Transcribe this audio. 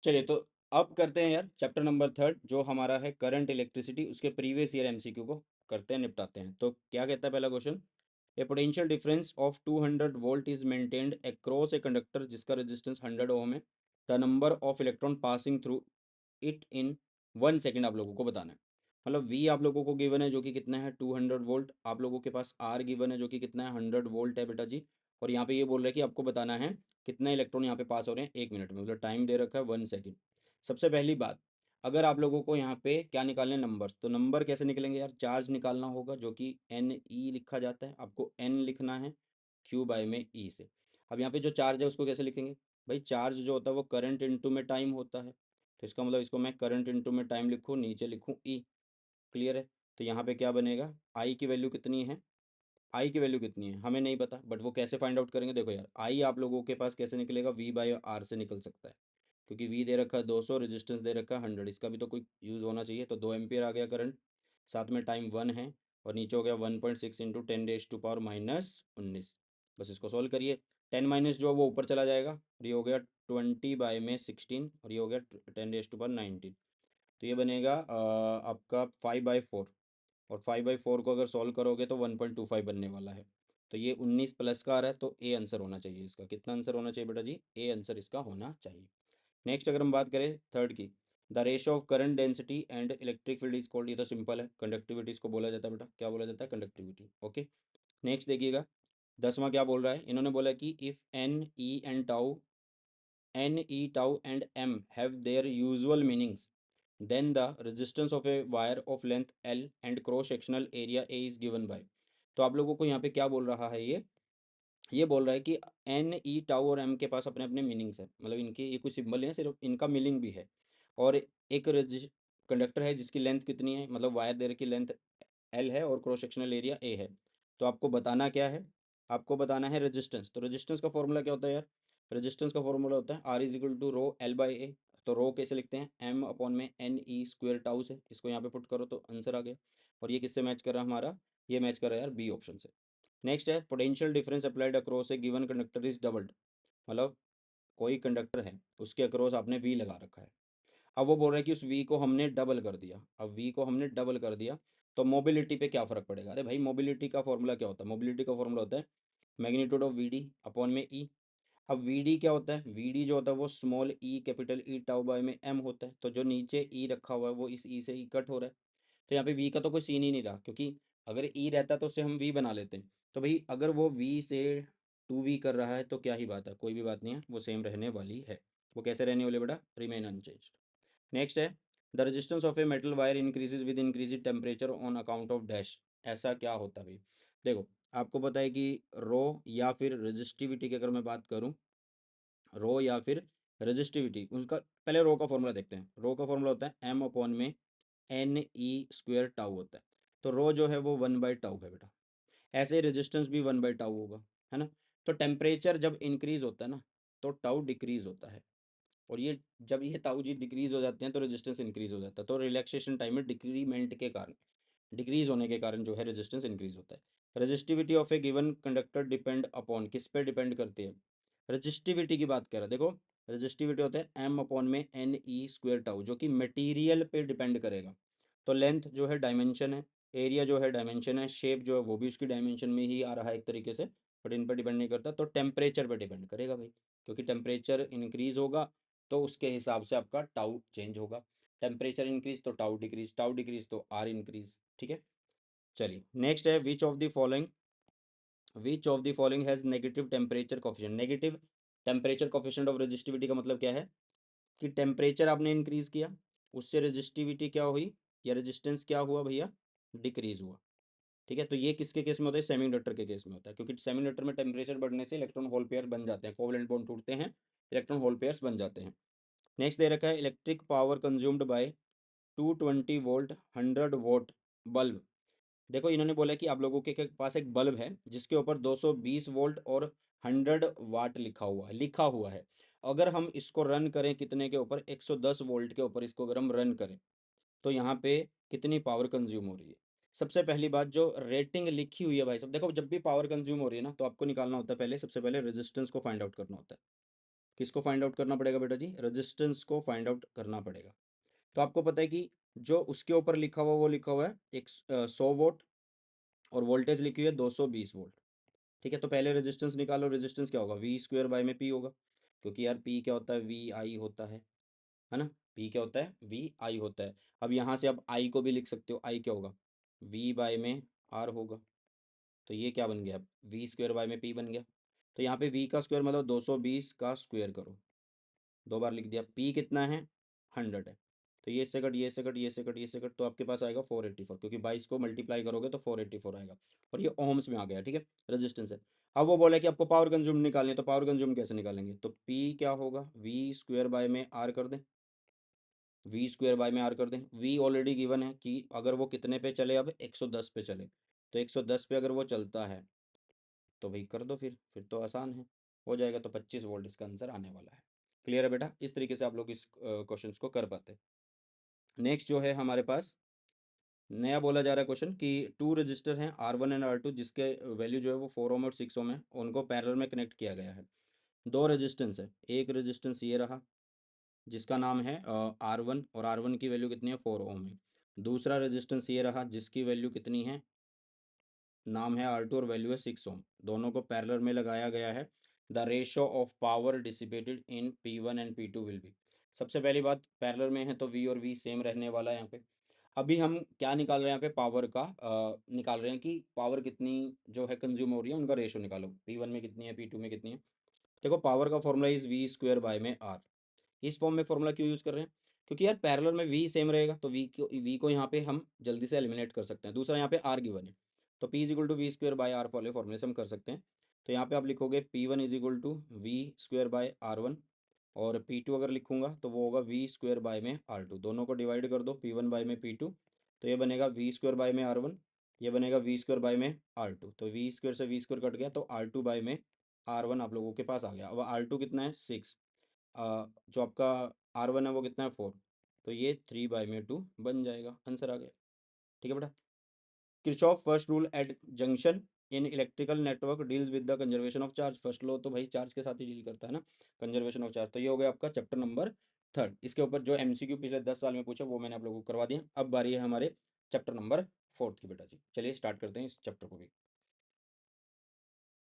चलिए तो अब करते हैं यार चैप्टर नंबर थर्ड जो हमारा है करंट इलेक्ट्रिसिटी, उसके प्रीवियस ईयर एमसीक्यू को करते हैं, निपटाते हैं। तो क्या कहता है पहला question, A potential difference of 200 volt is maintained across a conductor जिसका रेजिस्टेंस 100 ओम है। The number of electron passing through it in 1 second आप लोगों को बताना है। मतलब वी आप लोगों को गिवन है जो कि कितना है 200 वोल्ट, आप लोगों के पास आर गिवन है जो कि कितना है 100 वोल्ट है बेटा जी। और यहाँ पे ये बोल रहा है कि आपको बताना है कितना इलेक्ट्रॉन यहाँ पे पास हो रहे हैं 1 मिनट में, मतलब टाइम दे रखा है 1 सेकेंड। सबसे पहली बात, अगर आप लोगों को यहाँ पे क्या निकालने नंबर्स, तो नंबर कैसे निकलेंगे यार, चार्ज निकालना होगा जो कि एन ई लिखा जाता है, आपको एन लिखना है क्यू बाय में ई से। अब यहाँ पे जो चार्ज है उसको कैसे लिखेंगे भाई, चार्ज जो होता है वो करंट इनटू में टाइम होता है। तो इसका मतलब इसको मैं करंट इनटू में टाइम लिखूँ, नीचे लिखूँ ई। क्लियर है। तो यहाँ पे क्या बनेगा, आई की वैल्यू कितनी है, आई की वैल्यू कितनी है हमें नहीं पता, बट वो कैसे फाइंड आउट करेंगे, देखो यार आई आप लोगों के पास कैसे निकलेगा, वी बाय आर से निकल सकता है। क्योंकि वी दे रखा है 200, रेजिस्टेंस दे रखा है 100, इसका भी तो कोई यूज़ होना चाहिए। तो 2 एम्पियर आ गया करंट, साथ में टाइम 1 है, और नीचे हो गया 1.6 इंटू 10⁻⁻19। बस इसको सॉल्व करिए। 10 माइनस जो है वो ऊपर चला जाएगा, और ये हो गया 20/16, और ये हो गया 10⁻19। तो ये बनेगा आपका 5/4, और 5/4 को अगर सॉल्व करोगे तो 1.25 बनने वाला है। तो ये 19 प्लस का आ रहा है, तो ए आंसर होना चाहिए इसका। कितना आंसर होना चाहिए बेटा जी, ए आंसर इसका होना चाहिए। नेक्स्ट अगर हम बात करें थर्ड की, the ratio of current density and electric field is called, ये तो सिंपल है, कंडक्टिविटी इसको बोला जाता है बेटा, क्या बोला जाता है, कंडक्टिविटी। ओके। नेक्स्ट देखिएगा, 10वां क्या बोल रहा है, इन्होंने बोला कि if n e tau and m have their usual meanings then the resistance of a wire of length l and cross sectional area A is given by. तो आप लोगों को यहाँ पे क्या बोल रहा है, ये बोल रहा है कि एन ई टाउ और एम के पास अपने अपने मीनिंग्स है, मतलब इनके ये कोई सिंबल नहीं है, सिर्फ इनका मीनिंग भी है। और एक कंडक्टर है जिसकी लेंथ कितनी है, मतलब वायर देर की लेंथ एल है और क्रॉस सेक्शनल एरिया ए है। तो आपको बताना क्या है, आपको बताना है रेजिस्टेंस। तो रेजिस्टेंस का फॉर्मूला क्या होता है यार, रेजिस्टेंस का फॉर्मूला होता है R is equal to rho L by A. तो रो कैसे लिखते हैं, एम अपॉन में एन ई स्क्वेयर टाउ से, इसको यहाँ पे पुट करो तो आंसर आ गया। और ये किससे मैच कर रहा है हमारा, ये मैच कर रहा है यार बी ऑप्शन से। नेक्स्ट है potential difference applied across A given conductor is doubled. मतलब कोई कंडक्टर है उसके अक्रॉस आपने वी लगा रखा है, अब वो बोल रहा है कि उस वी को हमने डबल कर दिया। अब वी को हमने डबल कर दिया तो मोबिलिटी पे क्या फ़र्क पड़ेगा, अरे भाई मोबिलिटी का फॉर्मूला क्या होता है, मोबिलिटी का फॉर्मूला होता है magnitude of v d upon में ई। अब वी डी क्या होता है, वी डी जो होता है वो small e capital E tau by में एम होता है, तो जो नीचे ई रखा हुआ है वो इस ई से ई कट हो रहा है। तो यहाँ पे वी का तो कोई सीन ही नहीं रहा, क्योंकि अगर ई रहता तो उसे हम वी बना लेते। तो भाई अगर वो वी से 2v कर रहा है तो क्या ही बात है, कोई भी बात नहीं है, वो सेम रहने वाली है। वो कैसे रहने वाले बेटा, रिमेन अनचेंज्ड। नेक्स्ट है the resistance of a metal wire increases with increase temperature on account of dash. ऐसा क्या होता है भाई, देखो आपको पता है कि रो या फिर रेजिस्टिविटी की अगर मैं बात करूं, रो या फिर रेजिस्टिविटी, उसका पहले रो का फॉर्मूला देखते हैं। रो का फॉर्मूला होता है एम अपॉन में एन ई स्क्वेयर टाउ होता है। तो रो जो है वो 1/टाउ है बेटा, ऐसे ही रेजिस्टेंस भी 1/टाउ होगा, है ना। तो टेम्परेचर जब इंक्रीज होता है ना तो टाउ डिक्रीज होता है, और ये जब ये ताऊ जी डिक्रीज हो जाते हैं तो रेजिस्टेंस इंक्रीज हो जाता है। तो रिलैक्सेशन टाइम में डिक्रीमेंट के कारण, डिक्रीज होने के कारण जो है रेजिस्टेंस इंक्रीज होता है। Resistivity of A given conductor depend upon, किस पे डिपेंड करती है, रेजिस्टिविटी की बात कर रहा है। देखो रेजिस्टिविटी होता है एम अपॉन में एन ई स्क्वेयर टाउ, जो कि मटेरियल पे डिपेंड करेगा। तो लेंथ जो है डायमेंशन है, एरिया जो है डायमेंशन है, शेप जो है वो भी उसकी डायमेंशन में ही आ रहा है एक तरीके से, बट इन पर डिपेंड नहीं करता। तो टेम्परेचर पे डिपेंड करेगा भाई, क्योंकि टेम्परेचर इंक्रीज होगा तो उसके हिसाब से आपका टाउ चेंज होगा। टेम्परेचर इंक्रीज तो टाउ डिक्रीज तो आर इंक्रीज। ठीक है। चलिए नेक्स्ट है which of the following has negative temperature coefficient. Negative temperature coefficient of resistivity का मतलब क्या है कि टेम्परेचर आपने इंक्रीज किया, उससे रेजिस्टिविटी क्या हुई या रेजिस्टेंस क्या हुआ भैया, डिक्रीज हुआ। ठीक है। तो ये किसके केस में होता है, सेमीकंडक्टर के केस में होता है, क्योंकि सेमीकंडक्टर में टेम्परेचर बढ़ने से इलेक्ट्रॉन होल पेयर बन जाते हैं, कोवलेंट बॉन्ड टूटते हैं, इलेक्ट्रॉन होल पेयर्स बन जाते हैं। नेक्स्ट दे रखा है electric power consumed by 220 volt 100 vote bulb. देखो इन्होंने बोला कि आप लोगों के पास एक बल्ब है जिसके ऊपर 220 वोल्ट और 100 वाट लिखा हुआ है। अगर हम इसको रन करें कितने के ऊपर, 110 वोल्ट के ऊपर इसको अगर हम रन करें तो यहाँ पे कितनी पावर कंज्यूम हो रही है। सबसे पहली बात जो रेटिंग लिखी हुई है भाई साहब, देखो जब भी पावर कंज्यूम हो रही है ना तो आपको निकालना होता है, पहले सबसे पहले रेजिस्टेंस को फाइंड आउट करना होता है। किसको फाइंड आउट करना पड़ेगा बेटा जी? रेजिस्टेंस को फाइंड आउट करना पड़ेगा। तो आपको पता है कि जो उसके ऊपर लिखा हुआ वो लिखा हुआ है 100 वोल्ट और वोल्टेज लिखी हुई है 220 वोल्ट। ठीक है, तो पहले रेजिस्टेंस निकालो। रेजिस्टेंस क्या होगा? वी स्क्वायर बाय में पी होगा, क्योंकि यार पी क्या होता है? वी आई होता है ना? पी क्या होता है? वी आई होता है। अब यहाँ से आप आई को भी लिख सकते हो। आई क्या होगा? वी बाय में आर होगा। तो ये क्या बन गया? वी स्क्वायर बाय में पी बन गया। तो यहाँ पे वी का स्क्वायर मतलब 220 का स्क्वायर करो, 2 बार लिख दिया। पी कितना है? 100 है। तो ये से कट, ये से कट, ये से कट, ये से कट, तो आपके पास आएगा 484, क्योंकि 22 को मल्टीप्लाई करोगे तो 484 आएगा। और ये ओम्स में आ गया। ठीक है, रेजिस्टेंस है। अब वो बोला कि आपको पावर कंज्यूम निकालनी है, तो पावर कंज्यूम कैसे निकालेंगे? तो पी क्या होगा? वी स्क्वायर बाय में आर कर दें। वी स्क्वायर बाय में आर कर दें। वी ऑलरेडी गिवन है कि अगर वो कितने पे चले, अब 110 पे चले, तो 110 पे अगर वो चलता है तो भाई कर दो, फिर तो आसान है, हो जाएगा। तो 25 वोल्ट इसका आंसर आने वाला है। क्लियर है बेटा? इस तरीके से आप लोग इस क्वेश्चन को कर पाते हैं। नेक्स्ट जो है हमारे पास नया बोला जा रहा है क्वेश्चन कि टू रजिस्टर हैं R1 एंड R2, जिसके वैल्यू जो है वो 4 ओम और 6 ओम है। उनको पैरेलल में कनेक्ट किया गया है। दो रेजिस्टेंस है। एक रेजिस्टेंस ये रहा जिसका नाम है R1, और R1 की वैल्यू कितनी है? 4 ओम है। दूसरा रेजिस्टेंस ये रहा जिसकी वैल्यू कितनी है? नाम है R2 और वैल्यू है 6 ओम। दोनों को पैरेलल में लगाया गया है। The ratio of power dissipated in P1 and P2 will be. सबसे पहली बात, पैरेलल में है तो V और V सेम रहने वाला है यहाँ पे। अभी हम क्या निकाल रहे हैं? यहाँ पे पावर का निकाल रहे हैं कि पावर कितनी जो है कंज्यूम हो रही है, उनका रेशो निकालो। P1 में कितनी है, P2 में कितनी है। देखो, पावर का formula is v square by में आर। इस फॉर्म में फॉर्मूला क्यों यूज़ कर रहे हैं? क्योंकि यार पैरेलल में वी सेम रहेगा, तो वी को यहाँ पे हम जल्दी से एलिमिनेट कर सकते हैं। दूसरा यहाँ पे आर गिवन है, तो p is equal to we square by r वाले फॉर्मूले से हम कर सकते हैं। तो यहाँ पे आप लिखोगे P1 is equal to we square by R1, और P2 अगर लिखूंगा तो वो होगा वी स्क्वायर बाय में R2। दोनों को डिवाइड कर दो, P1 बाय में P2, तो ये बनेगा वी स्क्वायर बाय में R1, ये बनेगा वी स्क्वायर बाय में R2। तो वी स्क्वायर से वी स्क्वायर कट गया, तो R2 बाय में R1 आप लोगों के पास आ गया। अब R2 कितना है? 6। जो आपका R1 है वो कितना है? 4। तो ये 3/2 बन जाएगा। आंसर आ गया। ठीक है बेटा? Kirchhoff first rule at junction in electrical network deals with the conservation of charge. First law तो भाई चार्ज के साथ ही डील करता है ना, कंजर्वेशन ऑफ चार्ज। तो ये हो गया आपका चैप्टर नंबर 3। इसके ऊपर जो MCQ पिछले 10 साल में पूछा वो मैंने आप लोगों को करवा दिया। अब बारी है हमारे चैप्टर नंबर 4 की बेटा जी। चलिए स्टार्ट करते हैं इस चैप्टर को भी।